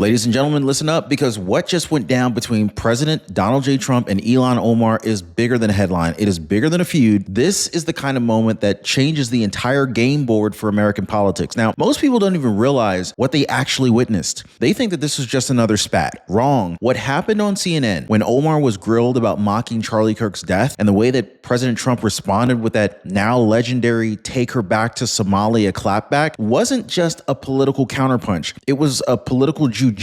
Ladies and gentlemen, listen up, because what just went down between President Donald J. Trump and Ilhan Omar is bigger than a headline. It is bigger than a feud. This is the kind of moment that changes the entire game board for American politics. Now, most people don't even realize what they actually witnessed. They think that this was just another spat. Wrong. What happened on CNN when Omar was grilled about mocking Charlie Kirk's death, and the way that President Trump responded with that now legendary "take her back to Somalia" clapback, wasn't just a political counterpunch. It was a political jujitsu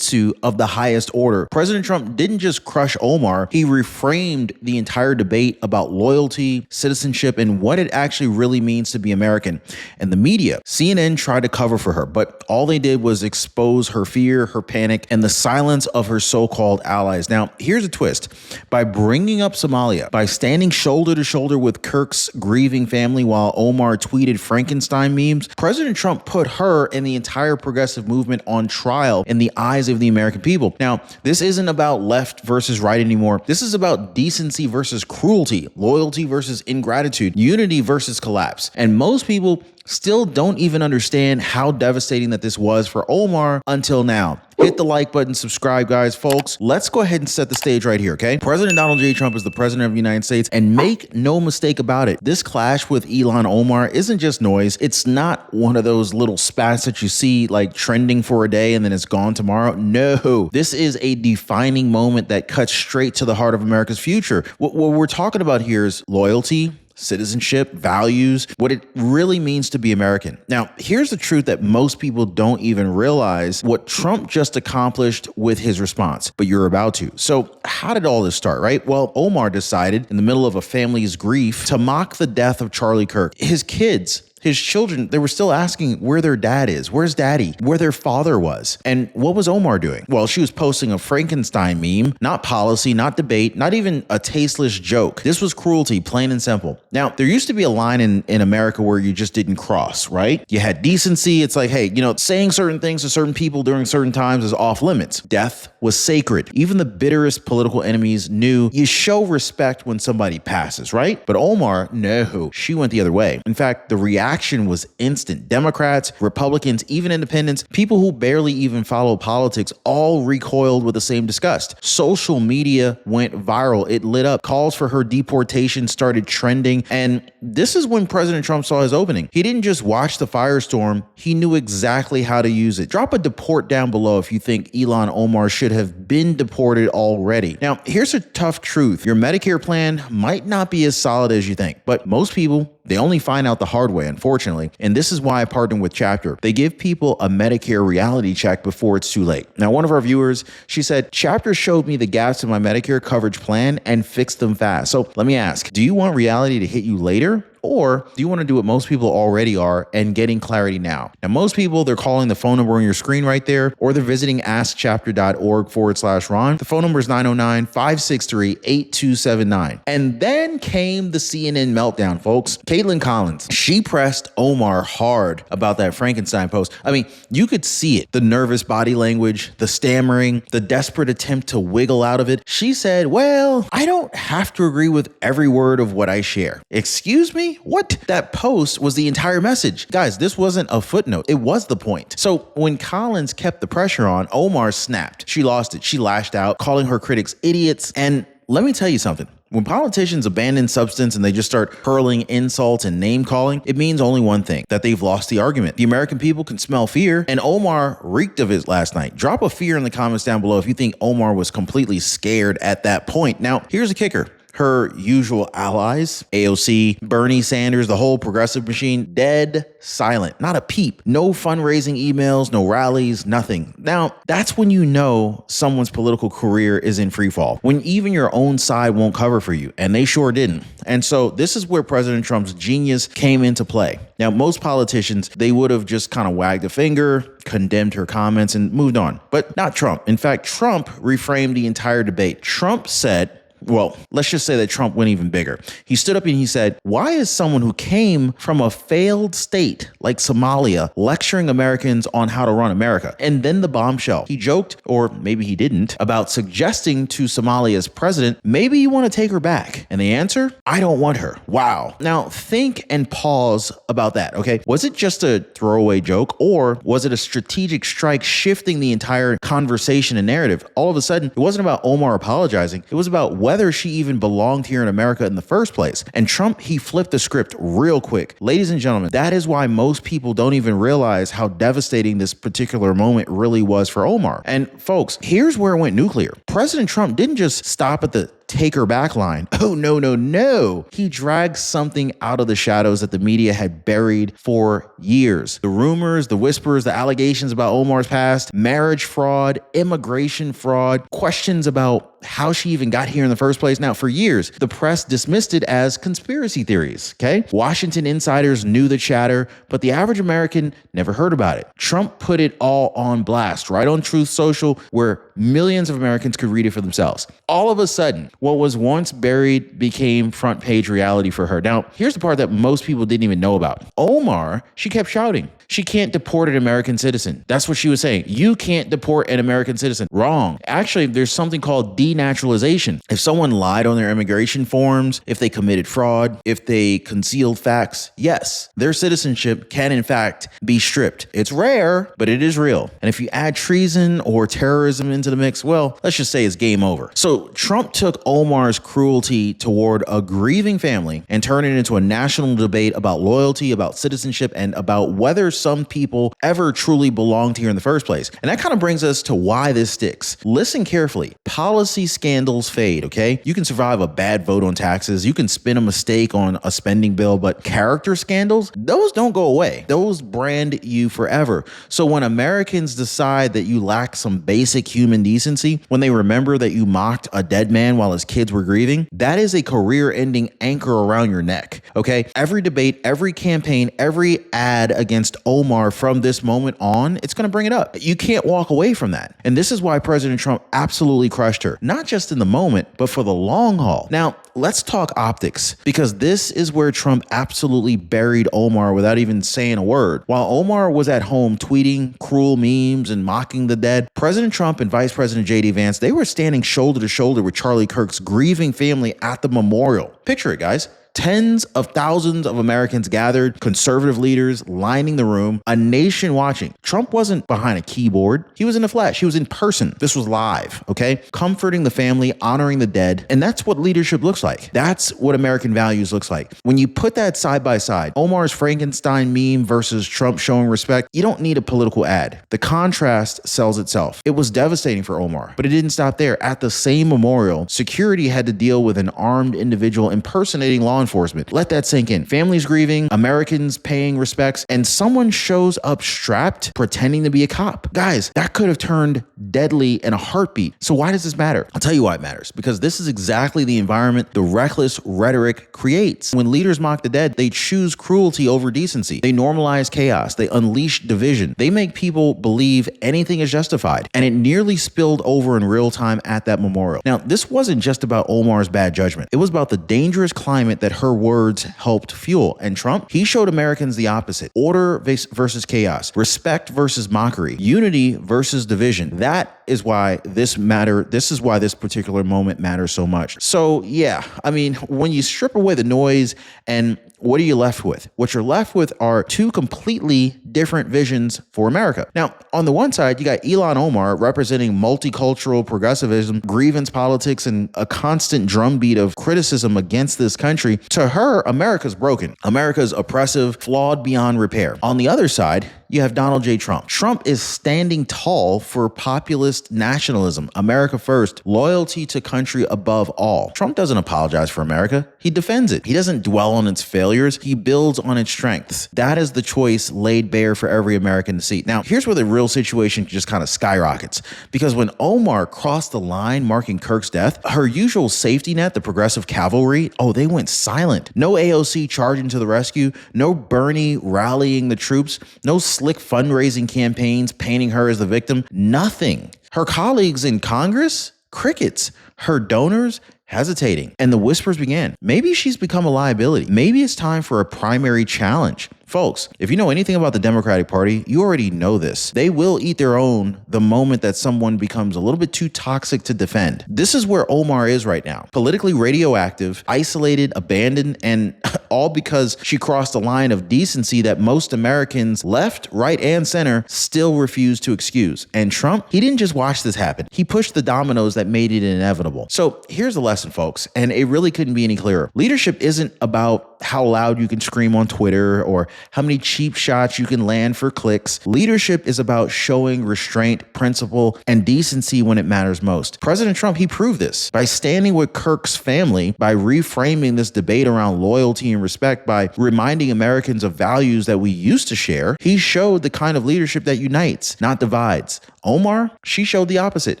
of the highest order. President Trump didn't just crush Omar, he reframed the entire debate about loyalty, citizenship, and what it actually really means to be American. And the media, CNN tried to cover for her, but all they did was expose her fear, her panic, and the silence of her so-called allies. Now, here's a twist. By bringing up Somalia, by standing shoulder to shoulder with Kirk's grieving family while Omar tweeted Frankenstein memes, President Trump put her and the entire progressive movement on trial in the eyes of the American people. Now, this isn't about left versus right anymore. This is about decency versus cruelty, loyalty versus ingratitude, unity versus collapse. And most people still don't even understand how devastating that this was for Omar until now. Hit the like button, subscribe, guys. Folks, let's go ahead and set the stage right here, okay? President Donald J. Trump is the president of the United States, and make no mistake about it, this clash with Ilhan Omar isn't just noise. It's not one of those little spats that you see like trending for a day and then it's gone tomorrow. No, this is a defining moment that cuts straight to the heart of America's future. What we're talking about here is loyalty, citizenship, values, what it really means to be American. Now, here's the truth that most people don't even realize: what Trump just accomplished with his response, but you're about to. So how did all this start, right? Well, Omar decided in the middle of a family's grief to mock the death of Charlie Kirk. His kids, his children, they were still asking where their dad is, where's daddy, where their father was. And what was Omar doing? Well, she was posting a Frankenstein meme, not policy, not debate, not even a tasteless joke. This was cruelty, plain and simple. Now, there used to be a line in America where you just didn't cross, right? You had decency. It's like, hey, saying certain things to certain people during certain times is off limits. Death was sacred. Even the bitterest political enemies knew you show respect when somebody passes, right? But Omar, no, she went the other way. In fact, the reaction was instant. Democrats, Republicans, even independents, people who barely even follow politics, all recoiled with the same disgust. Social media went viral. It lit up. Calls for her deportation started trending. And this is when President Trump saw his opening. He didn't just watch the firestorm. He knew exactly how to use it. Drop a deport down below if you think Ilhan Omar should have been deported already. Now, here's a tough truth. Your Medicare plan might not be as solid as you think, but most people, they only find out the hard way, unfortunately. And this is why I partnered with Chapter. They give people a Medicare reality check before it's too late. Now, one of our viewers, she said, Chapter showed me the gaps in my Medicare coverage plan and fixed them fast. So let me ask, do you want reality to hit you later? Or do you want to do what most people already are and getting clarity now? Now, most people, they're calling the phone number on your screen right there, or they're visiting askchapter.org/Ron. The phone number is 909-563-8279. And then came the CNN meltdown, folks. Caitlin Collins, she pressed Omar hard about that Frankenstein post. I mean, you could see it. The nervous body language, the stammering, the desperate attempt to wiggle out of it. She said, well, I don't have to agree with every word of what I share. Excuse me? What? That post was the entire message. Guys, this wasn't a footnote. It was the point. So when Collins kept the pressure on, Omar snapped. She lost it. She lashed out, calling her critics idiots. And let me tell you something. When politicians abandon substance and they just start hurling insults and name calling, it means only one thing: that they've lost the argument. The American people can smell fear, and Omar reeked of it last night. Drop a fear in the comments down below if you think Omar was completely scared at that point. Now, here's the kicker. Her usual allies, AOC, Bernie Sanders, the whole progressive machine, dead silent, not a peep, no fundraising emails, no rallies, nothing. Now, that's when you know someone's political career is in free fall, when even your own side won't cover for you, and they sure didn't. And so this is where President Trump's genius came into play. Now, most politicians, they would have just kind of wagged a finger, condemned her comments, and moved on, but not Trump. In fact, Trump reframed the entire debate. Trump said, Well, let's just say that Trump went even bigger. He stood up and he said, why is someone who came from a failed state like Somalia lecturing Americans on how to run America? And then the bombshell. He joked, or maybe he didn't, about suggesting to Somalia's president, maybe you want to take her back. And the answer, I don't want her. Wow. Now think and pause about that, okay? Was it just a throwaway joke, or was it a strategic strike shifting the entire conversation and narrative? All of a sudden, it wasn't about Omar apologizing. It was about whether she even belonged here in America in the first place. And Trump, he flipped the script real quick. Ladies and gentlemen, that is why most people don't even realize how devastating this particular moment really was for Omar. And folks, here's where it went nuclear. President Trump didn't just stop at the take her back line. Oh, no. He dragged something out of the shadows that the media had buried for years. The rumors, the whispers, the allegations about Omar's past, marriage fraud, immigration fraud, questions about how she even got here in the first place. Now, for years, the press dismissed it as conspiracy theories, okay? Washington insiders knew the chatter, but the average American never heard about it. Trump put it all on blast, right on Truth Social, where millions of Americans could read it for themselves. All of a sudden, what was once buried became front page reality for her. Now, here's the part that most people didn't even know about. Omar, she kept shouting, she can't deport an American citizen. That's what she was saying. You can't deport an American citizen. Wrong. Actually, there's something called denaturalization. If someone lied on their immigration forms, if they committed fraud, if they concealed facts, yes, their citizenship can in fact be stripped. It's rare, but it is real. And if you add treason or terrorism into the mix, well, let's just say it's game over. So Trump took Omar's cruelty toward a grieving family and turned it into a national debate about loyalty, about citizenship, and about whether some people ever truly belonged here in the first place. And that kind of brings us to why this sticks. Listen carefully. Policy scandals fade, okay? You can survive a bad vote on taxes. You can spin a mistake on a spending bill, but character scandals, those don't go away. Those brand you forever. So when Americans decide that you lack some basic human decency, when they remember that you mocked a dead man while his kids were grieving, that is a career-ending anchor around your neck, okay? Every debate, every campaign, every ad against Omar from this moment on, it's going to bring it up. You can't walk away from that. And this is why President Trump absolutely crushed her, not just in the moment, but for the long haul. Now, let's talk optics, because this is where Trump absolutely buried Omar without even saying a word. While Omar was at home tweeting cruel memes and mocking the dead, President Trump and Vice President J.D. Vance, they were standing shoulder to shoulder with Charlie Kirk's grieving family at the memorial. Picture it, guys. Tens of thousands of Americans gathered, conservative leaders lining the room, a nation watching. Trump wasn't behind a keyboard. He was in the flesh. He was in person. This was live, okay? Comforting the family, honoring the dead. And that's what leadership looks like. That's what American values looks like. When you put that side by side, Omar's Frankenstein meme versus Trump showing respect, you don't need a political ad. The contrast sells itself. It was devastating for Omar, but it didn't stop there. At the same memorial, security had to deal with an armed individual impersonating law enforcement. Let that sink in. Families grieving, Americans paying respects, and someone shows up strapped pretending to be a cop. Guys, that could have turned deadly in a heartbeat. So why does this matter? I'll tell you why it matters. Because this is exactly the environment the reckless rhetoric creates. When leaders mock the dead, they choose cruelty over decency. They normalize chaos. They unleash division. They make people believe anything is justified. And it nearly spilled over in real time at that memorial. Now, this wasn't just about Omar's bad judgment. It was about the dangerous climate that her words helped fuel. And Trump, he showed Americans the opposite. Order versus chaos. Respect versus mockery. Unity versus division. That is why this is why this particular moment matters so much. So yeah, I mean, when you strip away the noise, and what are you left with? What you're left with are two completely different visions for America. Now, on the one side, you got Ilhan Omar representing multicultural progressivism, grievance politics, and a constant drumbeat of criticism against this country. To her, America's broken. America's oppressive, flawed beyond repair. On the other side, you have Donald J. Trump. Trump is standing tall for populist nationalism, America first, loyalty to country above all. Trump doesn't apologize for America. He defends it. He doesn't dwell on its failures. He builds on its strengths. That is the choice laid bare for every American to see. Now, here's where the real situation just kind of skyrockets. Because when Omar crossed the line marking Kirk's death, her usual safety net, the progressive cavalry, they went silent. No AOC charging to the rescue. No Bernie rallying the troops. No slick fundraising campaigns painting her as the victim. Nothing. Her colleagues in Congress, crickets. Her donors, hesitating, and the whispers began. Maybe she's become a liability. Maybe it's time for a primary challenge. Folks, if you know anything about the Democratic Party, you already know this. They will eat their own the moment that someone becomes a little bit too toxic to defend. This is where Omar is right now. Politically radioactive, isolated, abandoned, and all because she crossed a line of decency that most Americans, left, right, and center, still refuse to excuse. And Trump, he didn't just watch this happen. He pushed the dominoes that made it inevitable. So here's the lesson, folks, and it really couldn't be any clearer. Leadership isn't about how loud you can scream on Twitter or how many cheap shots you can land for clicks. Leadership is about showing restraint, principle, and decency when it matters most. President Trump, he proved this by standing with Kirk's family, by reframing this debate around loyalty and respect, by reminding Americans of values that we used to share. He showed the kind of leadership that unites, not divides. Omar, she showed the opposite.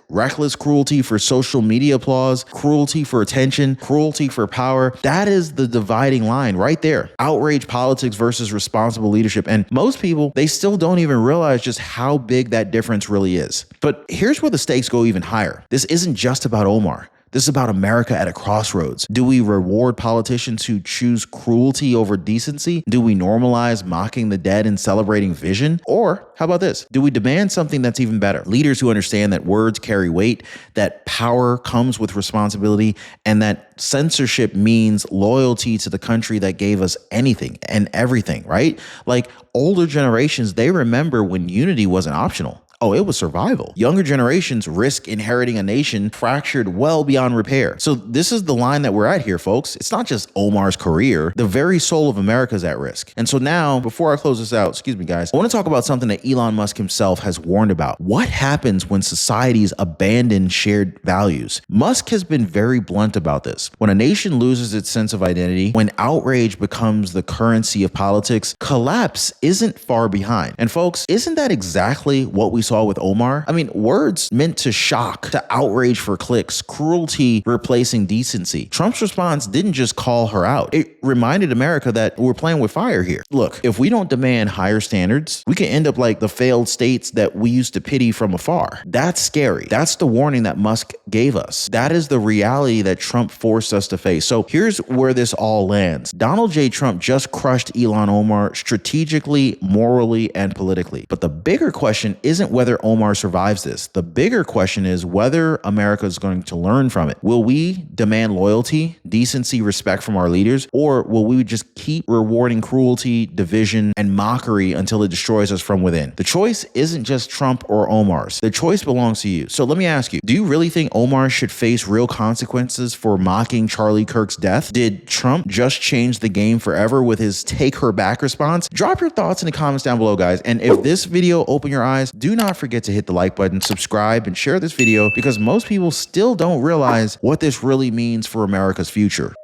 Reckless cruelty for social media applause, cruelty for attention, cruelty for power. That is the dividing line right there. Outrage politics versus responsible leadership. And most people, they still don't even realize just how big that difference really is. But here's where the stakes go even higher. This isn't just about Omar. This is about America at a crossroads. Do we reward politicians who choose cruelty over decency? Do we normalize mocking the dead and celebrating vision? Or how about this? Do we demand something that's even better? Leaders who understand that words carry weight, that power comes with responsibility, and that censorship means loyalty to the country that gave us anything and everything, right? Like older generations, they remember when unity wasn't optional. Oh, it was survival. Younger generations risk inheriting a nation fractured well beyond repair. So this is the line that we're at here, folks. It's not just Omar's career. The very soul of America is at risk. And so now, before I close this out, excuse me, guys, I want to talk about something that Elon Musk himself has warned about. What happens when societies abandon shared values? Musk has been very blunt about this. When a nation loses its sense of identity, when outrage becomes the currency of politics, collapse isn't far behind. And folks, isn't that exactly what we saw with Omar? I mean, words meant to shock, to outrage for clicks, cruelty replacing decency. Trump's response didn't just call her out. It reminded America that we're playing with fire here. Look, if we don't demand higher standards, we can end up like the failed states that we used to pity from afar. That's scary. That's the warning that Musk gave us. That is the reality that Trump forced us to face. So here's where this all lands. Donald J. Trump just crushed Ilhan Omar strategically, morally, and politically. But the bigger question isn't whether Omar survives this. The bigger question is whether America is going to learn from it. Will we demand loyalty, decency, respect from our leaders, or will we just keep rewarding cruelty, division, and mockery until it destroys us from within? The choice isn't just Trump or Omar's. The choice belongs to you. So let me ask you, do you really think Omar should face real consequences for mocking Charlie Kirk's death? Did Trump just change the game forever with his take her back response? Drop your thoughts in the comments down below, guys. And if this video opened your eyes, do not forget to hit the like button, subscribe, and share this video because most people still don't realize what this really means for America's future.